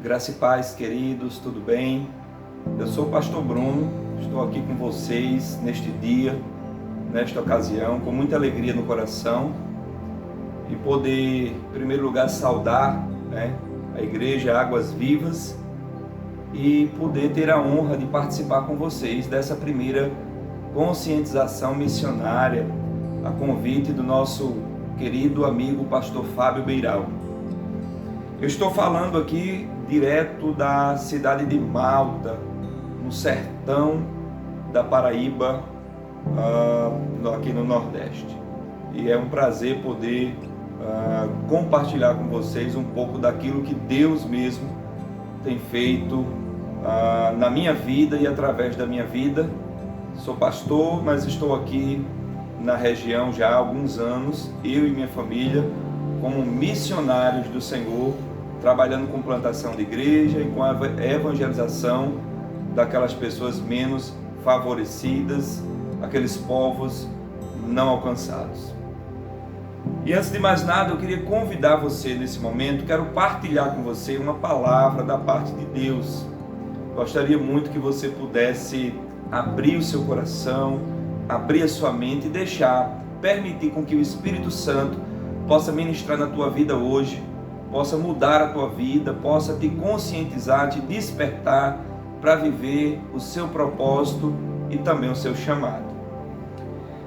Graça e paz, queridos, tudo bem? Eu sou o pastor Bruno, estou aqui com vocês neste dia, nesta ocasião, com muita alegria no coração e poder, em primeiro lugar, saudar a Igreja Águas Vivas e poder ter a honra de participar com vocês dessa primeira conscientização missionária, a convite do nosso querido amigo pastor Fábio Beiral. Eu estou falando aqui direto da cidade de Malta, no sertão da Paraíba, aqui no Nordeste. E é um prazer poder compartilhar com vocês um pouco daquilo que Deus mesmo tem feito na minha vida e através da minha vida. Sou pastor, mas estou aqui na região já há alguns anos, eu e minha família, como missionários do Senhor, trabalhando com plantação de igreja e com a evangelização daquelas pessoas menos favorecidas, aqueles povos não alcançados. E antes de mais nada, eu queria convidar você nesse momento, quero partilhar com você uma palavra da parte de Deus. Gostaria muito que você pudesse abrir o seu coração, abrir a sua mente e permitir com que o Espírito Santo possa ministrar na tua vida hoje, possa mudar a tua vida, possa te conscientizar, te despertar para viver o seu propósito e também o seu chamado.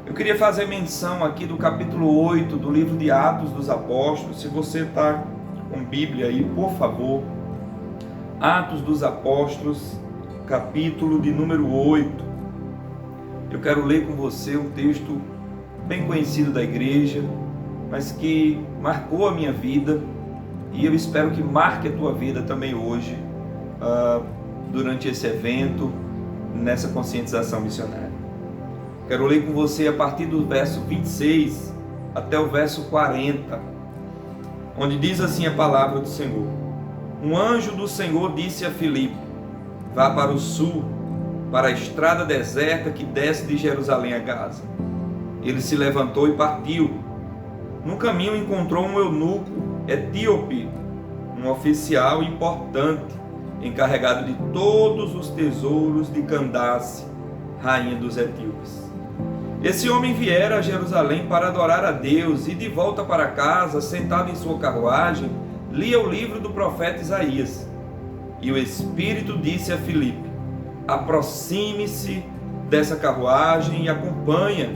Eu queria fazer menção aqui do capítulo 8 do livro de Atos dos Apóstolos. Se você está com Bíblia aí, por favor, Atos dos Apóstolos, capítulo de número 8. Eu quero ler com você um texto bem conhecido da igreja, mas que marcou a minha vida, e eu espero que marque a tua vida também hoje, durante esse evento, nessa conscientização missionária. Quero ler com você a partir do verso 26 até o verso 40, onde diz assim a palavra do Senhor. Um anjo do Senhor disse a Filipe: vá para o sul, para a estrada deserta que desce de Jerusalém a Gaza. Ele se levantou e partiu. No caminho encontrou um eunuco etíope, um oficial importante, encarregado de todos os tesouros de Candace, rainha dos etíopes. Esse homem viera a Jerusalém para adorar a Deus e de volta para casa, sentado em sua carruagem, lia o livro do profeta Isaías. E o Espírito disse a Filipe: aproxime-se dessa carruagem e acompanha.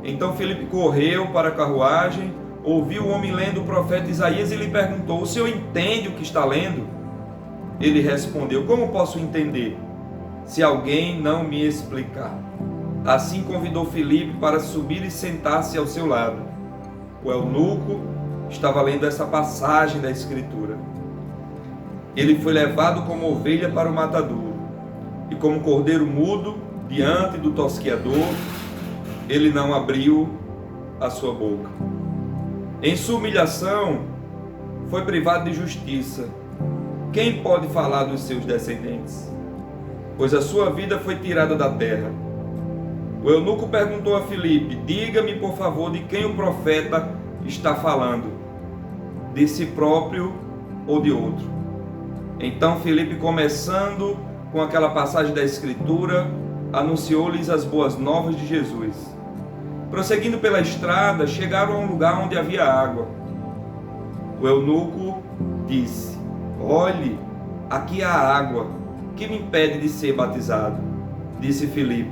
Então Filipe correu para a carruagem, ouviu o homem lendo o profeta Isaías e lhe perguntou: o senhor entende o que está lendo? Ele respondeu: como posso entender, se alguém não me explicar? Assim convidou Filipe para subir e sentar-se ao seu lado. O eunuco estava lendo essa passagem da Escritura. Ele foi levado como ovelha para o matadouro, e como cordeiro mudo diante do tosquiador, ele não abriu a sua boca. Em sua humilhação, foi privado de justiça. Quem pode falar dos seus descendentes? Pois a sua vida foi tirada da terra. O eunuco perguntou a Filipe: diga-me, por favor, de quem o profeta está falando, de si próprio ou de outro? Então Filipe, começando com aquela passagem da Escritura, anunciou-lhes as boas novas de Jesus. Prosseguindo pela estrada, chegaram a um lugar onde havia água. O eunuco disse: olhe, aqui há água, que me impede de ser batizado? Disse Filipe: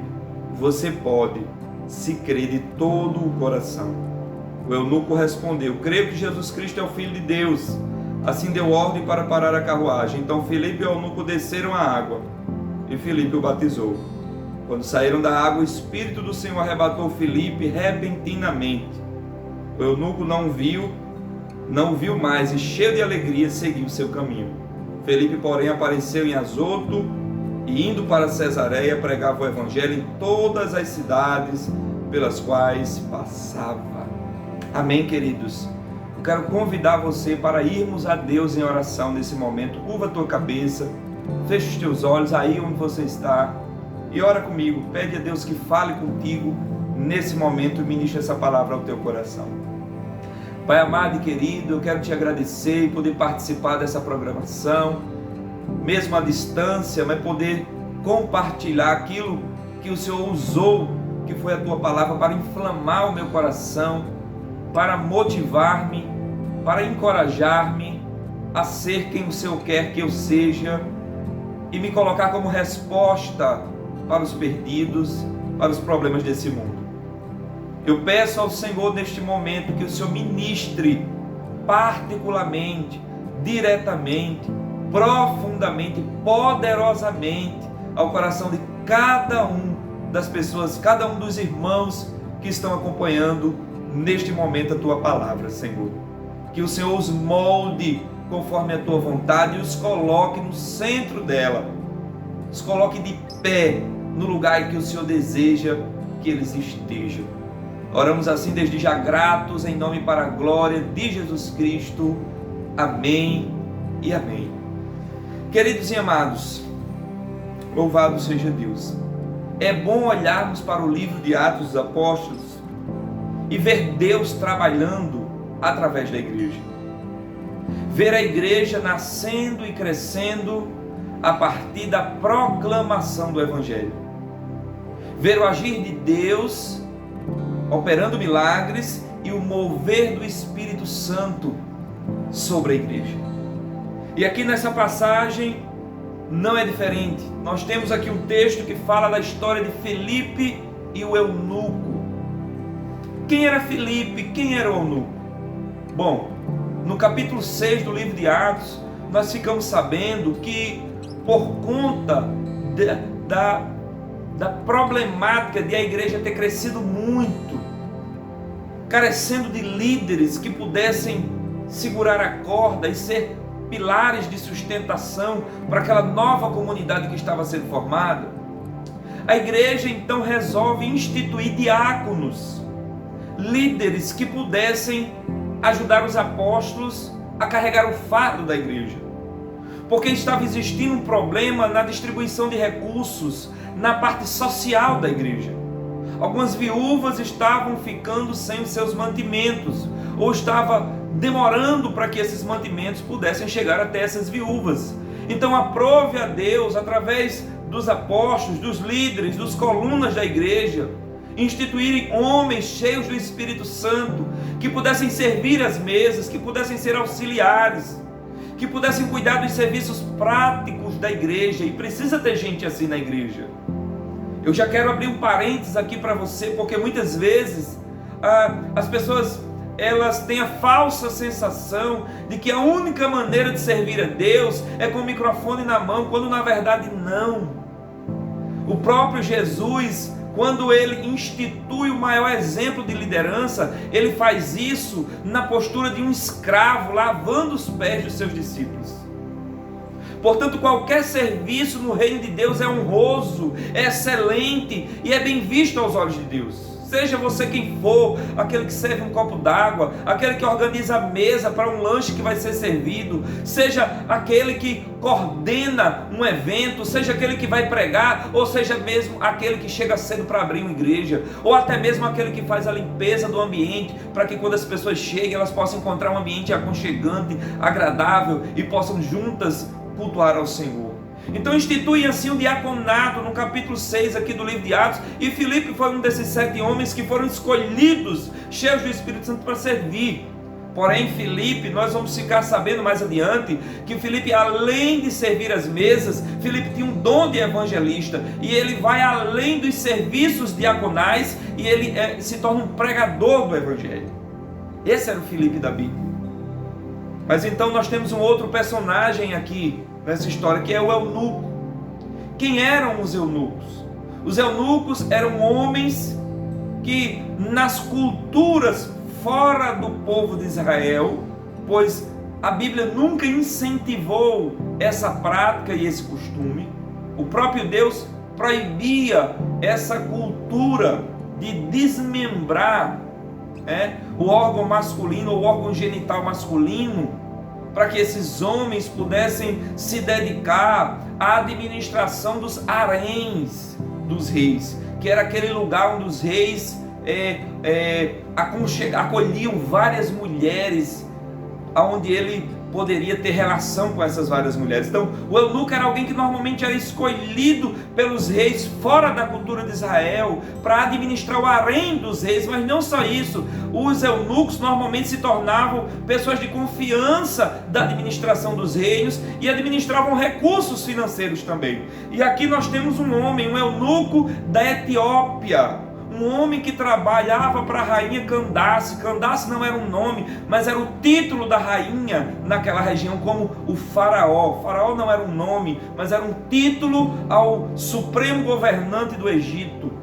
você pode, se crer de todo o coração. O eunuco respondeu: creio que Jesus Cristo é o Filho de Deus. Assim deu ordem para parar a carruagem. Então Filipe e o eunuco desceram à água, e Filipe o batizou. Quando saíram da água, o Espírito do Senhor arrebatou Filipe repentinamente. O eunuco não viu mais, e cheio de alegria seguiu seu caminho. Filipe, porém, apareceu em Azoto, e indo para Cesareia, pregava o evangelho em todas as cidades pelas quais passava. Amém, queridos? Eu quero convidar você para irmos a Deus em oração nesse momento. Curva a tua cabeça, fecha os teus olhos aí onde você está e ora comigo. Pede a Deus que fale contigo nesse momento e ministre essa palavra ao teu coração. Pai amado e querido, eu quero te agradecer e poder participar dessa programação. mesmo à distância, mas poder compartilhar aquilo que o Senhor usou, que foi a tua palavra, para inflamar o meu coração, para motivar-me, para encorajar-me a ser quem o Senhor quer que eu seja e me colocar como resposta para os perdidos, para os problemas desse mundo. Eu peço ao Senhor neste momento que o Senhor ministre particularmente, diretamente, profundamente, poderosamente ao coração de cada um das pessoas, cada um dos irmãos que estão acompanhando neste momento a tua palavra, Senhor. Que o Senhor os molde conforme a tua vontade e os coloque no centro dela, os coloque de pé no lugar em que o Senhor deseja que eles estejam. Oramos assim desde já gratos, em nome e para a glória de Jesus Cristo. Amém e amém. Queridos e amados, louvado seja Deus. É bom olharmos para o livro de Atos dos Apóstolos e ver Deus trabalhando através da igreja. Ver a igreja nascendo e crescendo a partir da proclamação do Evangelho. Ver o agir de Deus operando milagres e o mover do Espírito Santo sobre a igreja. E aqui nessa passagem não é diferente. Nós temos aqui um texto que fala da história de Filipe e o eunuco. Quem era Filipe? Quem era o eunuco? Bom, no capítulo 6 do livro de Atos, nós ficamos sabendo que por conta da problemática de a igreja ter crescido muito, carecendo de líderes que pudessem segurar a corda e ser pilares de sustentação para aquela nova comunidade que estava sendo formada, a igreja então resolve instituir diáconos, líderes que pudessem ajudar os apóstolos a carregar o fardo da igreja, porque estava existindo um problema na distribuição de recursos, na parte social da igreja. Algumas viúvas estavam ficando sem os seus mantimentos, ou estava demorando para que esses mantimentos pudessem chegar até essas viúvas. Então aprove a Deus, através dos apóstolos, dos líderes, dos colunas da igreja, instituírem homens cheios do Espírito Santo, que pudessem servir as mesas, que pudessem ser auxiliares, que pudessem cuidar dos serviços práticos da igreja. E precisa ter gente assim na igreja. Eu já quero abrir um parênteses aqui para você, porque muitas vezes as pessoas elas têm a falsa sensação de que a única maneira de servir a Deus é com o microfone na mão, quando na verdade não. O próprio Jesus, quando ele institui o maior exemplo de liderança, ele faz isso na postura de um escravo, lavando os pés dos seus discípulos. Portanto, qualquer serviço no reino de Deus é honroso, é excelente e é bem visto aos olhos de Deus. Seja você quem for, aquele que serve um copo d'água, aquele que organiza a mesa para um lanche que vai ser servido, seja aquele que coordena um evento, seja aquele que vai pregar, ou seja mesmo aquele que chega cedo para abrir uma igreja, ou até mesmo aquele que faz a limpeza do ambiente, para que quando as pessoas cheguem, elas possam encontrar um ambiente aconchegante, agradável e possam juntas cultuar ao Senhor. Então institui assim o diaconato no capítulo 6 aqui do livro de Atos, e Filipe foi um desses 7 homens que foram escolhidos, cheios do Espírito Santo para servir. Porém, Filipe, nós vamos ficar sabendo mais adiante, que Filipe, além de servir as mesas, Filipe tinha um dom de evangelista, e ele vai além dos serviços diaconais, e ele se torna um pregador do evangelho. Esse era o Filipe da Bíblia. Mas então nós temos um outro personagem aqui nessa história, que é o eunuco. Quem eram os eunucos? Os eunucos eram homens que nas culturas fora do povo de Israel, pois a Bíblia nunca incentivou essa prática e esse costume, o próprio Deus proibia essa cultura de desmembrar o órgão masculino, ou o órgão genital masculino, para que esses homens pudessem se dedicar à administração dos haréns dos reis, que era aquele lugar onde os reis acolhiam várias mulheres, onde poderia ter relação com essas várias mulheres. Então, o eunuco era alguém que normalmente era escolhido pelos reis fora da cultura de Israel para administrar o harém dos reis, mas não só isso, os eunucos normalmente se tornavam pessoas de confiança da administração dos reinos e administravam recursos financeiros também. E aqui nós temos um homem, um eunuco da Etiópia, um homem que trabalhava para a rainha Candace. Candace não era um nome, mas era o título da rainha naquela região, como o faraó. O faraó não era um nome, mas era um título ao supremo governante do Egito.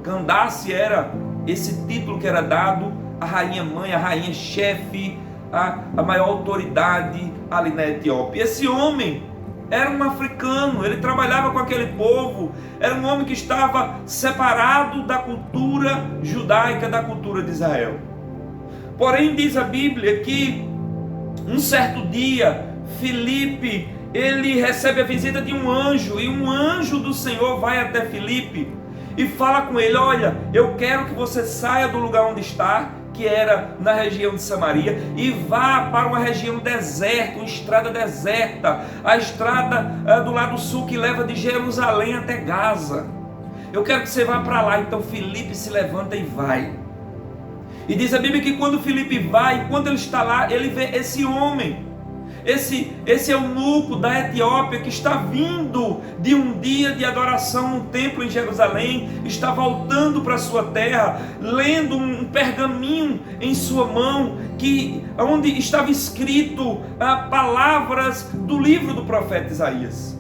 Candace era esse título que era dado à rainha mãe, à rainha chefe, a maior autoridade ali na Etiópia. Esse homem era um africano, ele trabalhava com aquele povo, era um homem que estava separado da cultura judaica, da cultura de Israel. Porém, diz a Bíblia que um certo dia, Filipe, ele recebe a visita de um anjo, e um anjo do Senhor vai até Filipe e fala com ele: olha, eu quero que você saia do lugar onde está, que era na região de Samaria, e vá para uma região deserta, uma estrada deserta, a estrada do lado sul que leva de Jerusalém até Gaza. Eu quero que você vá para lá. Então Filipe se levanta e vai. E diz a Bíblia que quando Filipe vai, quando ele está lá, ele vê esse homem, esse eunuco da Etiópia, que está vindo de um dia de adoração no templo em Jerusalém, está voltando para sua terra, lendo um pergaminho em sua mão, onde estava escrito palavras do livro do profeta Isaías.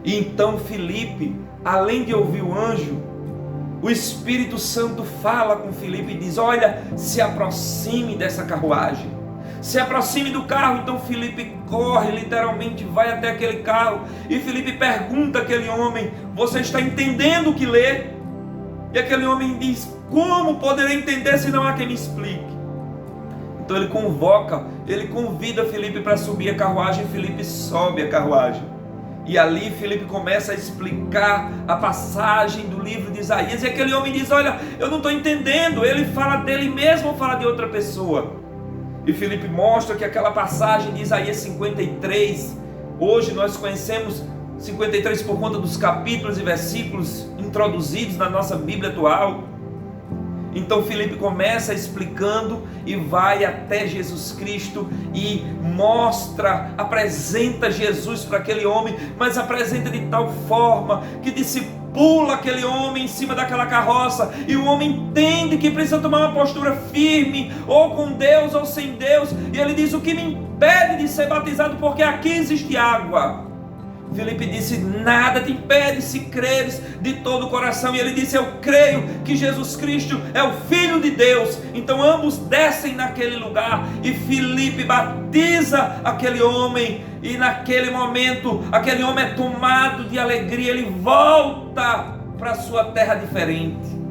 E então Filipe, além de ouvir o anjo, o Espírito Santo fala com Filipe e diz: olha, se aproxime dessa carruagem, se aproxime do carro. Então Filipe corre, literalmente vai até aquele carro, e Filipe pergunta àquele homem: você está entendendo o que lê? E aquele homem diz: como poderei entender se não há quem me explique? Então ele convida Filipe para subir a carruagem. Filipe sobe a carruagem, e ali Filipe começa a explicar a passagem do livro de Isaías, e aquele homem diz: olha, eu não estou entendendo. Ele fala dele mesmo ou fala de outra pessoa? E Filipe mostra que aquela passagem de Isaías 53, hoje nós conhecemos 53 por conta dos capítulos e versículos introduzidos na nossa Bíblia atual. Então Filipe começa explicando e vai até Jesus Cristo e apresenta Jesus para aquele homem, mas apresenta de tal forma que discipula aquele homem em cima daquela carroça, e o homem entende que precisa tomar uma postura firme, ou com Deus ou sem Deus, e ele diz: o que me impede de ser batizado? Porque aqui existe água. Filipe disse: nada te impede se creres de todo o coração. E ele disse: eu creio que Jesus Cristo é o Filho de Deus. Então ambos descem naquele lugar, e Filipe batiza aquele homem, e naquele momento aquele homem é tomado de alegria, ele volta para sua terra diferente.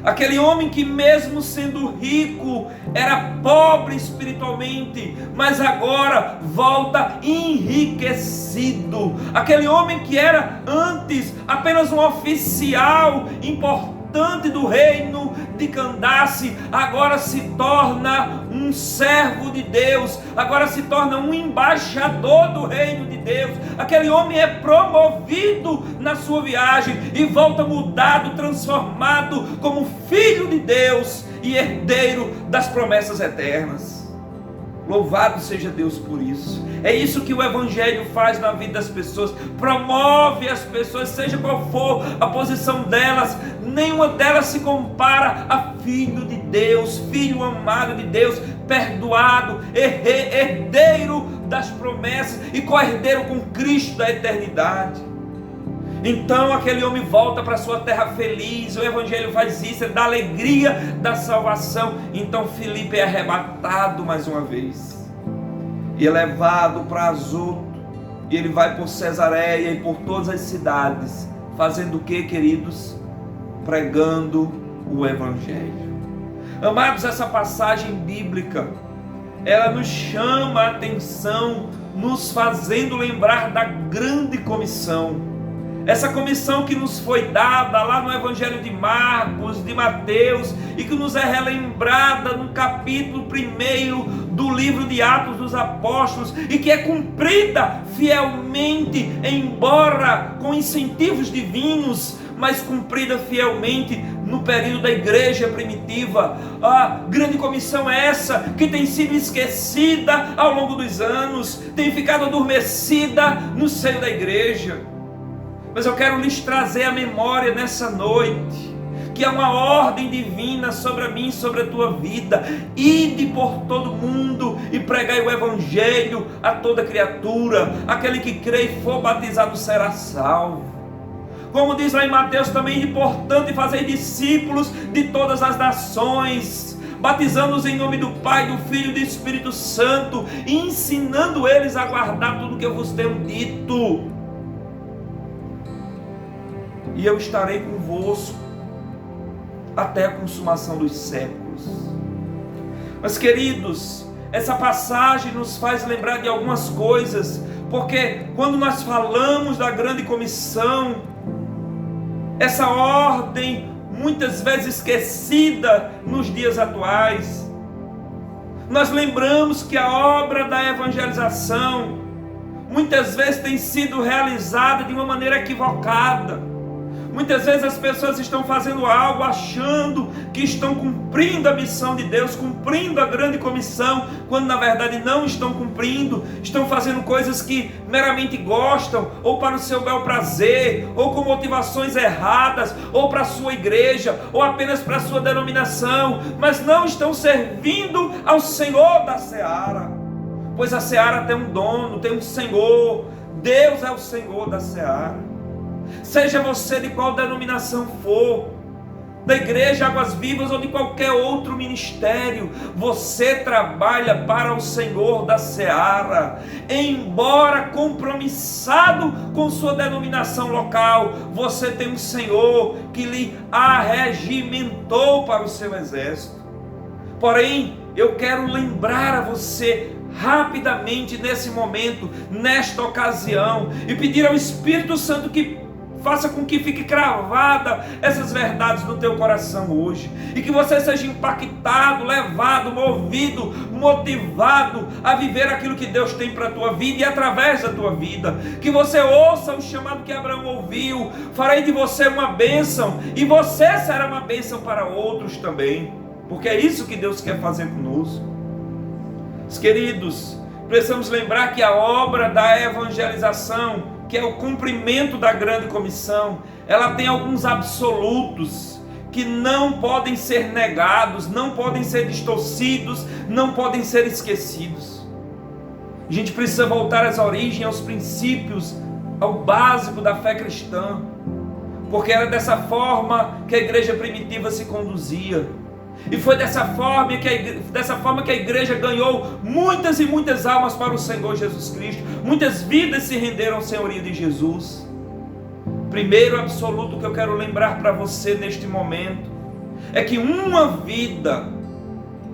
Aquele homem que, mesmo sendo rico, era pobre espiritualmente, mas agora volta enriquecido. Aquele homem que era antes apenas um oficial importante do reino de Candace, agora se torna um servo de Deus, agora se torna um embaixador do reino de Deus. Aquele homem é promovido na sua viagem e volta mudado, transformado como filho de Deus e herdeiro das promessas eternas. Louvado seja Deus por isso. É isso que o Evangelho faz na vida das pessoas. Promove as pessoas, seja qual for a posição delas. Nenhuma delas se compara a filho de Deus, filho amado de Deus, perdoado, herdeiro das promessas e co-herdeiro com Cristo da eternidade. Então aquele homem volta para sua terra feliz. O Evangelho faz isso, é da alegria da salvação. Então Filipe é arrebatado mais uma vez e é levado para Azoto, e ele vai por Cesareia e por todas as cidades, fazendo o que, queridos? Pregando o Evangelho. Amados, essa passagem bíblica, ela nos chama a atenção, nos fazendo lembrar da grande comissão. essa comissão que nos foi dada lá no Evangelho de Marcos, de Mateus, e que nos é relembrada no capítulo 1 do livro de Atos dos Apóstolos, e que é cumprida fielmente, embora com incentivos divinos, mas cumprida fielmente no período da igreja primitiva. A grande comissão é essa, que tem sido esquecida ao longo dos anos, tem ficado adormecida no seio da igreja. Mas eu quero lhes trazer à memória nessa noite, que há uma ordem divina sobre a mim e sobre a tua vida. Ide por todo mundo e pregai o Evangelho a toda criatura. Aquele que crê e for batizado será salvo. Como diz lá em Mateus também, e portanto, e fazei discípulos de todas as nações, batizando-os em nome do Pai, do Filho e do Espírito Santo, e ensinando eles a guardar tudo que eu vos tenho dito. E eu estarei convosco até a consumação dos séculos. Mas, queridos, essa passagem nos faz lembrar de algumas coisas, porque quando nós falamos da grande comissão, essa ordem muitas vezes esquecida nos dias atuais, nós lembramos que a obra da evangelização muitas vezes tem sido realizada de uma maneira equivocada. Muitas vezes as pessoas estão fazendo algo achando que estão cumprindo a missão de Deus, cumprindo a grande comissão, quando na verdade não estão cumprindo, estão fazendo coisas que meramente gostam, ou para o seu bel prazer, ou com motivações erradas, ou para a sua igreja, ou apenas para a sua denominação, mas não estão servindo ao Senhor da seara, pois a seara tem um dono, tem um Senhor. Deus é o Senhor da seara. Seja você de qual denominação for, da Igreja Águas Vivas ou de qualquer outro ministério, você trabalha para o Senhor da seara. Embora compromissado com sua denominação local, você tem um Senhor que lhe arregimentou para o seu exército. Porém, eu quero lembrar a você rapidamente nesse momento, nesta ocasião, e pedir ao Espírito Santo que faça com que fique cravada essas verdades no teu coração hoje, e que você seja impactado, levado, movido, motivado a viver aquilo que Deus tem para a tua vida e através da tua vida. Que você ouça o chamado que Abraão ouviu: farei de você uma bênção, e você será uma bênção para outros também, porque é isso que Deus quer fazer conosco. Os queridos, precisamos lembrar que a obra da evangelização, que é o cumprimento da grande comissão, ela tem alguns absolutos que não podem ser negados, não podem ser distorcidos, não podem ser esquecidos. A gente precisa voltar às origens, aos princípios, ao básico da fé cristã, porque era dessa forma que a igreja primitiva se conduzia. E foi dessa forma que a igreja ganhou muitas e muitas almas para o Senhor Jesus Cristo. Muitas vidas se renderam à senhoria de Jesus. Primeiro absoluto que eu quero lembrar para você neste momento é que uma vida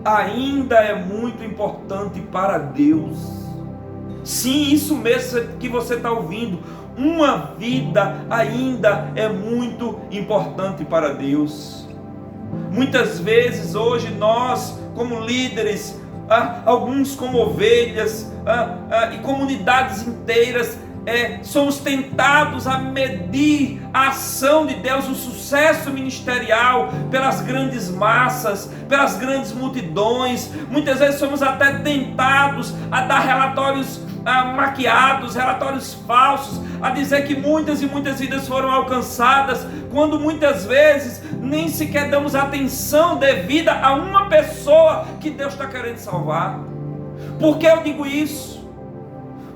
ainda é muito importante para Deus. Sim, isso mesmo que você está ouvindo. Uma vida ainda é muito importante para Deus. Muitas vezes hoje nós, como líderes, alguns como ovelhas, e comunidades inteiras, somos tentados a medir a ação de Deus, o sucesso ministerial pelas grandes massas, pelas grandes multidões. Muitas vezes somos até tentados a dar relatórios maquiados, relatórios falsos, a dizer que muitas e muitas vidas foram alcançadas, quando muitas vezes nem sequer damos atenção devida a uma pessoa que Deus está querendo salvar. Por que eu digo isso?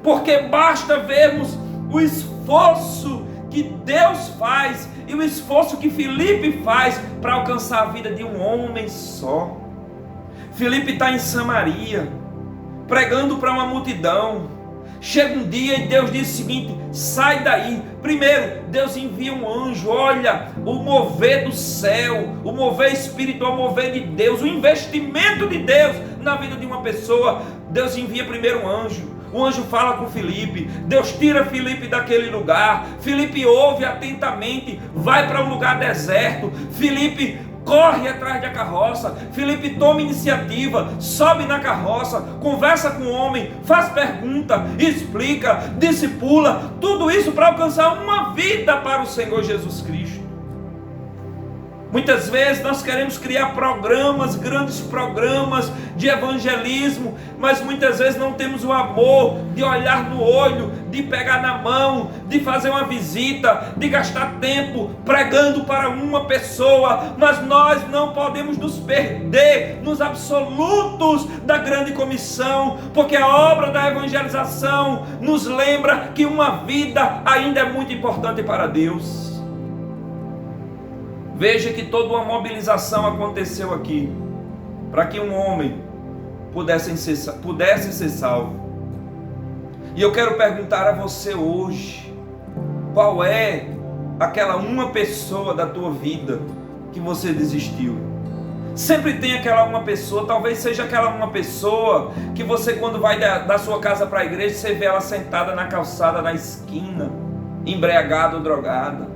Porque basta vermos o esforço que Deus faz e o esforço que Filipe faz para alcançar a vida de um homem só. Filipe está em Samaria, pregando para uma multidão. Chega um dia e Deus diz o seguinte: sai daí. Primeiro, Deus envia um anjo. Olha, o mover do céu, o mover espiritual, o mover de Deus, o investimento de Deus na vida de uma pessoa. Deus envia primeiro um anjo. o anjo fala com Filipe, Deus tira Filipe daquele lugar, Filipe ouve atentamente, vai para um lugar deserto, Filipe corre atrás da carroça, Filipe toma iniciativa, sobe na carroça, conversa com o homem, faz pergunta, explica, discipula, tudo isso para alcançar uma vida para o Senhor Jesus Cristo. Muitas vezes nós queremos criar programas, grandes programas de evangelismo, mas muitas vezes não temos o amor de olhar no olho, de pegar na mão, de fazer uma visita, de gastar tempo pregando para uma pessoa. Mas nós não podemos nos perder nos absolutos da grande comissão, porque a obra da evangelização nos lembra que uma vida ainda é muito importante para Deus. Veja que toda uma mobilização aconteceu aqui, para que um homem pudesse ser salvo. E eu quero perguntar a você hoje, qual é aquela uma pessoa da tua vida que você desistiu? Sempre tem aquela uma pessoa, talvez seja aquela uma pessoa que você, quando vai da sua casa para a igreja, você vê ela sentada na calçada, na esquina, embriagada ou drogada.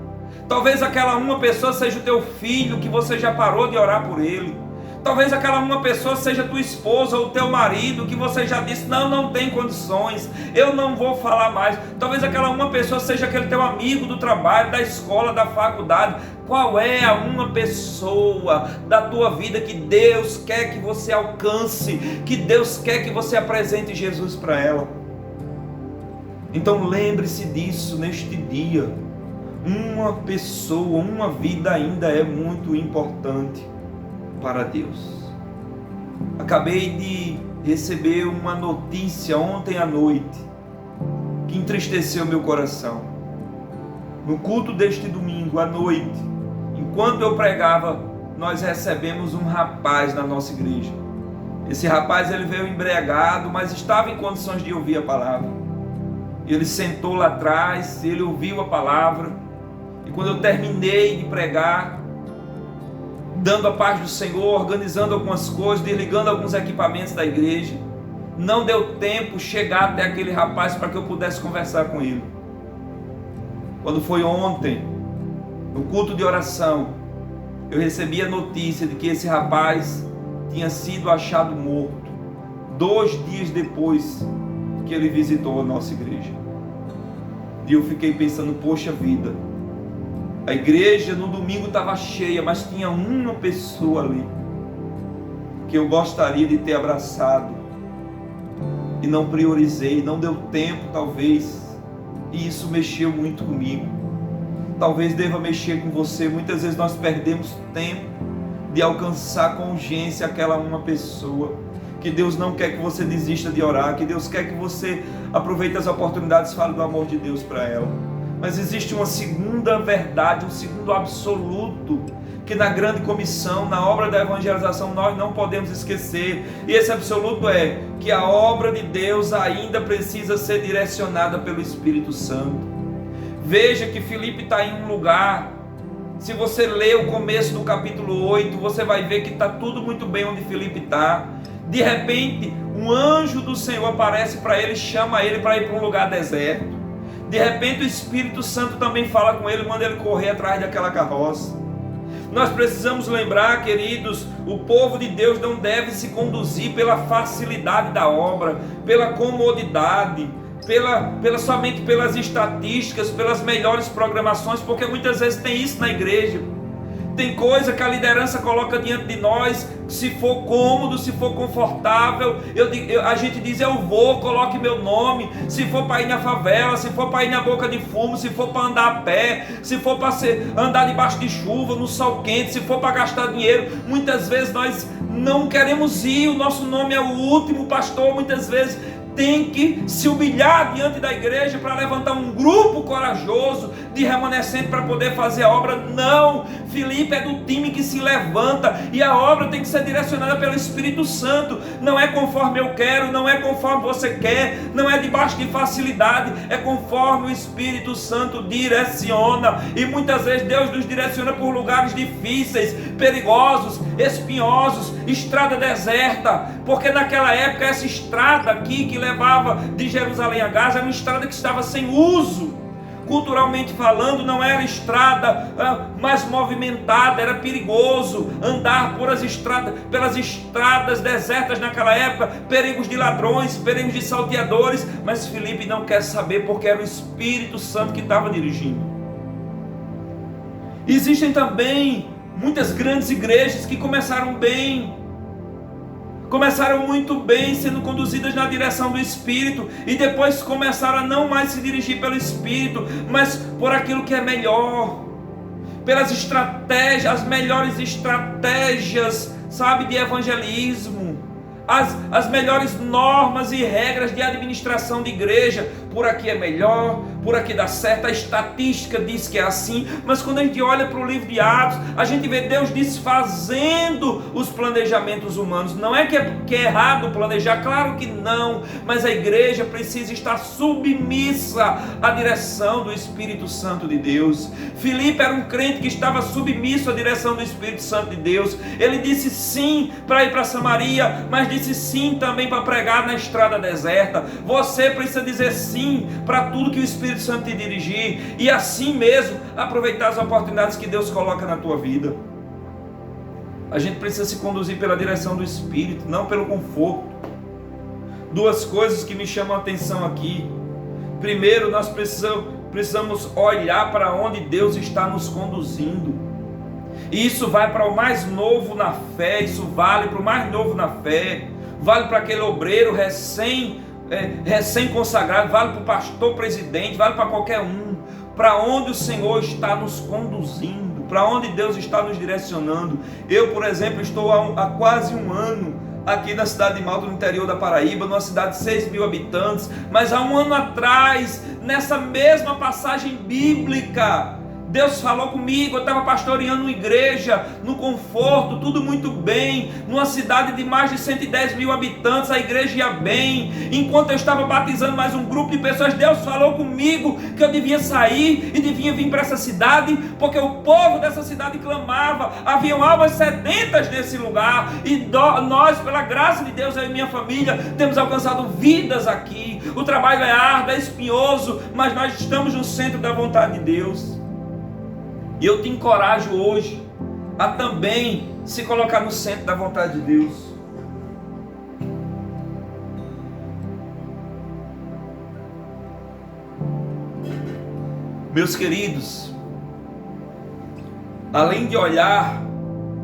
Talvez aquela uma pessoa seja o teu filho, que você já parou de orar por ele. Talvez aquela uma pessoa seja tua esposa ou teu marido, que você já disse, não tem condições, eu não vou falar mais. Talvez aquela uma pessoa seja aquele teu amigo do trabalho, da escola, da faculdade. Qual é a uma pessoa da tua vida que Deus quer que você alcance, que Deus quer que você apresente Jesus para ela? Então lembre-se disso neste dia. Uma pessoa, uma vida ainda é muito importante para Deus. Acabei de receber uma notícia ontem à noite que entristeceu meu coração. No culto deste domingo à noite, enquanto eu pregava, nós recebemos um rapaz na nossa igreja. Esse rapaz, ele veio embriagado, mas estava em condições de ouvir a palavra. Ele sentou lá atrás, ele ouviu a palavra. E quando eu terminei de pregar, dando a paz do Senhor, organizando algumas coisas, desligando alguns equipamentos da igreja, não deu tempo chegar até aquele rapaz para que eu pudesse conversar com ele. Quando foi ontem, no culto de oração, eu recebi a notícia de que esse rapaz tinha sido achado morto 2 dias depois que ele visitou a nossa igreja. E eu fiquei pensando, poxa vida, a igreja no domingo estava cheia, mas tinha uma pessoa ali que eu gostaria de ter abraçado e não priorizei, não deu tempo talvez, e isso mexeu muito comigo. Talvez deva mexer com você. Muitas vezes nós perdemos tempo de alcançar com urgência aquela uma pessoa, que Deus não quer que você desista de orar, que Deus quer que você aproveite as oportunidades e fale do amor de Deus para ela. Mas existe uma segunda verdade, um segundo absoluto, que na grande comissão, na obra da evangelização, nós não podemos esquecer. E esse absoluto é que a obra de Deus ainda precisa ser direcionada pelo Espírito Santo. Veja que Filipe está em um lugar, se você ler o começo do capítulo 8, você vai ver que está tudo muito bem onde Filipe está. De repente, um anjo do Senhor aparece para ele, chama ele para ir para um lugar deserto. De repente o Espírito Santo também fala com ele, manda ele correr atrás daquela carroça. Nós precisamos lembrar, queridos, o povo de Deus não deve se conduzir pela facilidade da obra, pela comodidade, somente pelas estatísticas, pelas melhores programações, porque muitas vezes tem isso na igreja. Tem coisa que a liderança coloca diante de nós, se for cômodo, se for confortável, a gente diz, eu vou, coloque meu nome. Se for para ir na favela, se for para ir na boca de fumo, se for para andar a pé, se for para andar debaixo de chuva, no sol quente, se for para gastar dinheiro, muitas vezes nós não queremos ir, o nosso nome é o último. Pastor muitas vezes tem que se humilhar diante da igreja para levantar um grupo corajoso de remanescente para poder fazer a obra. Não, Filipe é do time que se levanta, e a obra tem que ser direcionada pelo Espírito Santo. Não é conforme eu quero, não é conforme você quer, não é debaixo de facilidade, é conforme o Espírito Santo direciona. E muitas vezes Deus nos direciona por lugares difíceis, perigosos, espinhosos, estrada deserta, porque naquela época essa estrada aqui que levava de Jerusalém a Gaza era uma estrada que estava sem uso. Culturalmente falando, não era estrada mais movimentada, era perigoso andar pelas estradas desertas naquela época, perigos de ladrões, perigos de salteadores. Mas Filipe não quer saber, porque era o Espírito Santo que estava dirigindo. Existem também muitas grandes igrejas que começaram bem, começaram muito bem, sendo conduzidas na direção do Espírito, e depois começaram a não mais se dirigir pelo Espírito, mas por aquilo que é melhor, pelas estratégias, as melhores estratégias, sabe, de evangelismo, as melhores normas e regras de administração de igreja. Por aqui é melhor, por aqui dá certo, a estatística diz que é assim. Mas quando a gente olha para o livro de Atos, a gente vê Deus desfazendo os planejamentos humanos. Não é que é errado planejar, claro que não, mas a igreja precisa estar submissa à direção do Espírito Santo de Deus. Filipe era um crente que estava submisso à direção do Espírito Santo de Deus. Ele disse sim para ir para Samaria, mas disse sim também para pregar na estrada deserta. Você precisa dizer sim para tudo que o Espírito Santo te dirigir, e assim mesmo aproveitar as oportunidades que Deus coloca na tua vida. A gente precisa se conduzir pela direção do Espírito, não pelo conforto. Duas coisas que me chamam a atenção aqui. Primeiro, nós precisamos olhar para onde Deus está nos conduzindo. E isso vai para o mais novo na fé, isso vale para o mais novo na fé, vale para aquele obreiro recém-consagrado, vale para o pastor presidente, vale para qualquer um. Para onde o Senhor está nos conduzindo, para onde Deus está nos direcionando. Eu, por exemplo, estou há quase um ano aqui na cidade de Malta, no interior da Paraíba, numa cidade de 6 mil habitantes, mas há um ano atrás, nessa mesma passagem bíblica, Deus falou comigo. Eu estava pastoreando uma igreja, no conforto, tudo muito bem, numa cidade de mais de 110 mil habitantes, a igreja ia bem. Enquanto eu estava batizando mais um grupo de pessoas, Deus falou comigo que eu devia sair e devia vir para essa cidade, porque o povo dessa cidade clamava, haviam almas sedentas nesse lugar, e nós, pela graça de Deus, eu e minha família, temos alcançado vidas aqui. O trabalho é árduo, é espinhoso, mas nós estamos no centro da vontade de Deus. E eu te encorajo hoje a também se colocar no centro da vontade de Deus. Meus queridos, além de olhar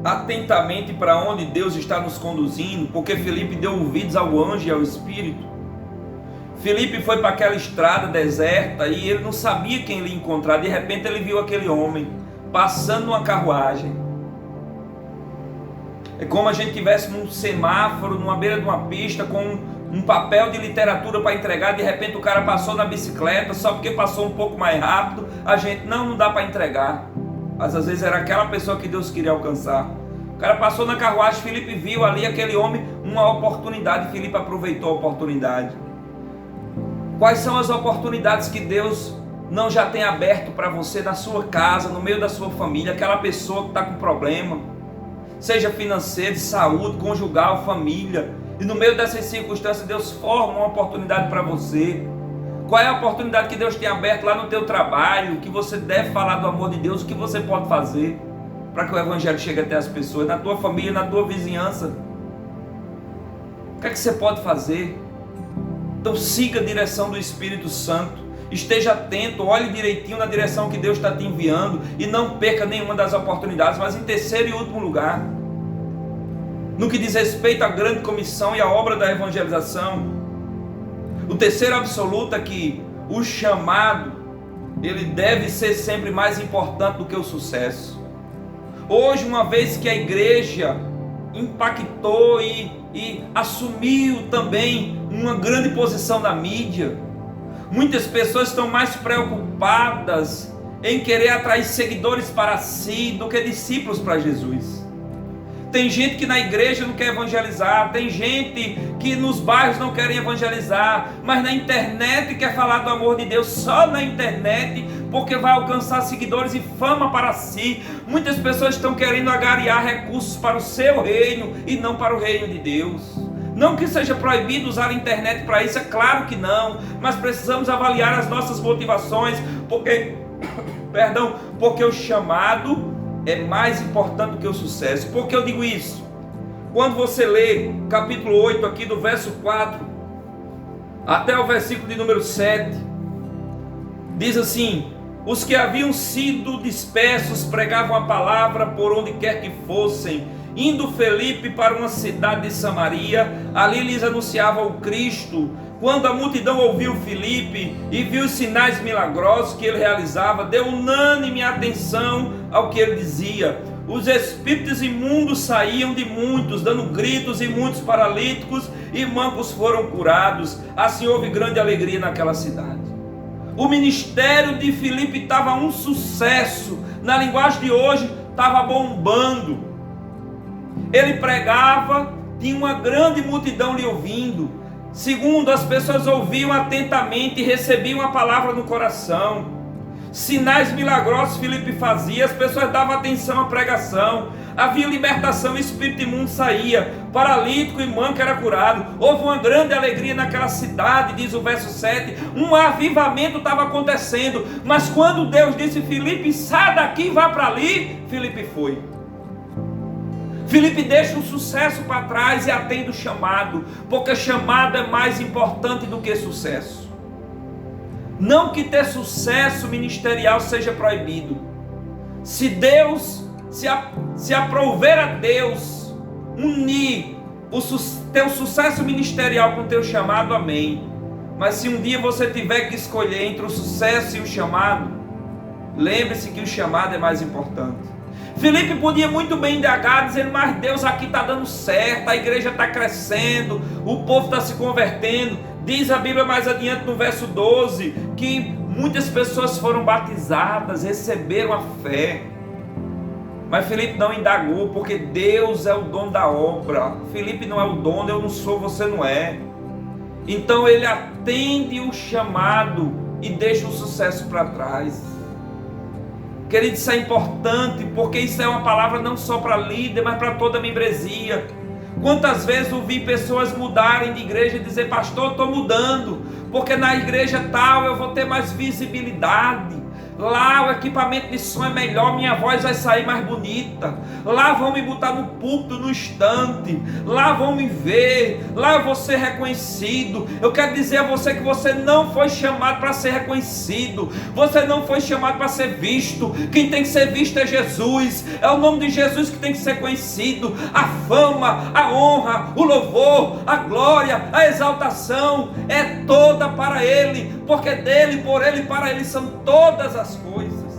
atentamente para onde Deus está nos conduzindo, porque Filipe deu ouvidos ao anjo e ao Espírito, Filipe foi para aquela estrada deserta e ele não sabia quem ele ia encontrar. De repente ele viu aquele homem passando numa carruagem. É como a gente estivesse num semáforo, numa beira de uma pista, com um papel de literatura para entregar. De repente o cara passou na bicicleta, só porque passou um pouco mais rápido, a gente não dá para entregar. Mas às vezes era aquela pessoa que Deus queria alcançar. O cara passou na carruagem, Filipe viu ali aquele homem, uma oportunidade, Filipe aproveitou a oportunidade. Quais são as oportunidades que Deus não já tem aberto para você na sua casa, no meio da sua família? Aquela pessoa que está com problema, seja financeiro, de saúde, conjugal, família, e no meio dessas circunstâncias Deus forma uma oportunidade para você. Qual é a oportunidade que Deus tem aberto lá no teu trabalho, que você deve falar do amor de Deus, o que você pode fazer para que o Evangelho chegue até as pessoas, na tua família, na tua vizinhança? O que é que você pode fazer? Então siga a direção do Espírito Santo. Esteja atento, olhe direitinho na direção que Deus está te enviando e não perca nenhuma das oportunidades. Mas em terceiro e último lugar, no que diz respeito à grande comissão e à obra da evangelização, o terceiro absoluto é que o chamado, ele deve ser sempre mais importante do que o sucesso. Hoje, uma vez que a igreja impactou e assumiu também uma grande posição na mídia, muitas pessoas estão mais preocupadas em querer atrair seguidores para si do que discípulos para Jesus. Tem gente que na igreja não quer evangelizar, tem gente que nos bairros não querem evangelizar, mas na internet quer falar do amor de Deus só na internet, porque vai alcançar seguidores e fama para si. Muitas pessoas estão querendo agariar recursos para o seu reino e não para o reino de Deus. Não que seja proibido usar a internet para isso, é claro que não, mas precisamos avaliar as nossas motivações, porque o chamado é mais importante do que o sucesso. Por que eu digo isso? Quando você lê capítulo 8 aqui do verso 4 até o versículo de número 7, diz assim: os que haviam sido dispersos pregavam a palavra por onde quer que fossem. Indo Felipe para uma cidade de Samaria, ali lhes anunciava o Cristo. Quando a multidão ouviu Filipe e viu os sinais milagrosos que ele realizava, deu unânime atenção ao que ele dizia. Os espíritos imundos saíam de muitos, dando gritos, e muitos paralíticos e mancos foram curados. Assim houve grande alegria naquela cidade. O ministério de Filipe estava um sucesso. Na linguagem de hoje, estava bombando. Ele pregava, tinha uma grande multidão lhe ouvindo. Segundo, as pessoas ouviam atentamente e recebiam a palavra no coração. Sinais milagrosos Filipe fazia, as pessoas davam atenção à pregação. Havia libertação, o espírito imundo saía, paralítico e manco era curado. Houve uma grande alegria naquela cidade, diz o verso 7. Um avivamento estava acontecendo. Mas quando Deus disse: Filipe, sai daqui e vá para ali, Filipe foi. Filipe deixa o sucesso para trás e atende o chamado, porque chamado é mais importante do que sucesso. Não que ter sucesso ministerial seja proibido. Se Deus, se aprouver a Deus unir o teu sucesso ministerial com o teu chamado, amém. Mas se um dia você tiver que escolher entre o sucesso e o chamado, lembre-se que o chamado é mais importante. Filipe podia muito bem indagar, dizendo: mas Deus, aqui está dando certo, a igreja está crescendo, o povo está se convertendo. Diz a Bíblia mais adiante no verso 12, que muitas pessoas foram batizadas, receberam a fé. Mas Filipe não indagou, porque Deus é o dono da obra. Filipe não é o dono, eu não sou, você não é. Então ele atende o chamado e deixa o sucesso para trás. Querido, isso é importante, porque isso é uma palavra não só para líder, mas para toda a membresia. Quantas vezes ouvi pessoas mudarem de igreja e dizer: pastor, eu estou mudando, porque na igreja tal eu vou ter mais visibilidade. Lá o equipamento de som é melhor, minha voz vai sair mais bonita. Lá vão me botar no púlpito, no estante. Lá vão me ver. Lá eu vou ser reconhecido. Eu quero dizer a você que você não foi chamado para ser reconhecido. Você não foi chamado para ser visto. Quem tem que ser visto é Jesus. É o nome de Jesus que tem que ser conhecido. A fama, a honra, o louvor, a glória, a exaltação é toda para Ele. Porque dele, por Ele e para Ele são todas as coisas.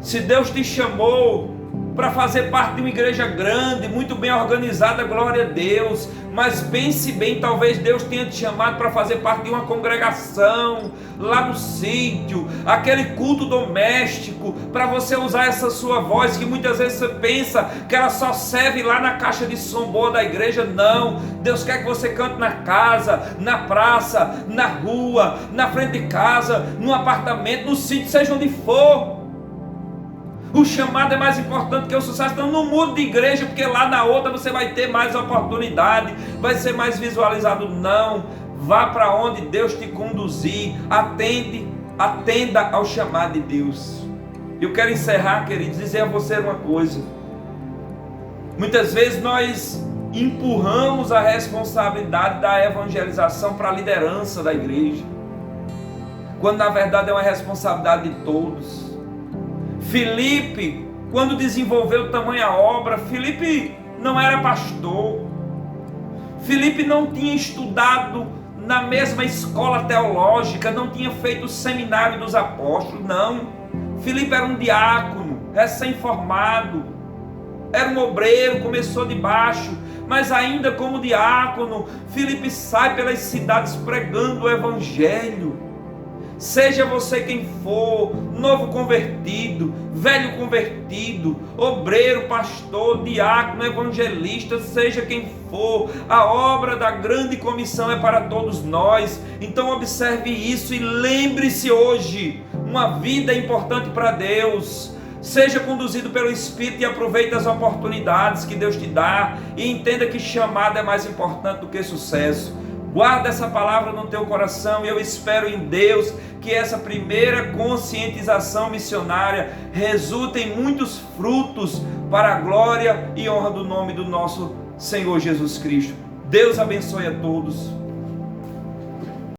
Se Deus te chamou para fazer parte de uma igreja grande, muito bem organizada, glória a Deus. Mas pense bem, talvez Deus tenha te chamado para fazer parte de uma congregação, lá no sítio, aquele culto doméstico, para você usar essa sua voz, que muitas vezes você pensa que ela só serve lá na caixa de som boa da igreja. Não, Deus quer que você cante na casa, na praça, na rua, na frente de casa, no apartamento, no sítio, seja onde for. O chamado é mais importante que o sucesso. Então não mude de igreja, porque lá na outra você vai ter mais oportunidade, vai ser mais visualizado. Não, vá para onde Deus te conduzir. Atenda ao chamado de Deus. Eu quero encerrar, queridos, dizer a você uma coisa. Muitas vezes nós empurramos a responsabilidade da evangelização para a liderança da igreja, quando na verdade é uma responsabilidade de todos. Filipe, quando desenvolveu tamanha obra, Filipe não era pastor. Filipe não tinha estudado na mesma escola teológica, não tinha feito o seminário dos apóstolos, não. Filipe era um diácono, recém-formado, era um obreiro, começou de baixo, mas ainda como diácono, Filipe sai pelas cidades pregando o evangelho. Seja você quem for, novo convertido, velho convertido, obreiro, pastor, diácono, evangelista, seja quem for, a obra da grande comissão é para todos nós. Então observe isso e lembre-se hoje, uma vida é importante para Deus. Seja conduzido pelo Espírito e aproveite as oportunidades que Deus te dá e entenda que chamada é mais importante do que sucesso. Guarda essa palavra no teu coração e eu espero em Deus que essa primeira conscientização missionária resulte em muitos frutos para a glória e honra do nome do nosso Senhor Jesus Cristo. Deus abençoe a todos.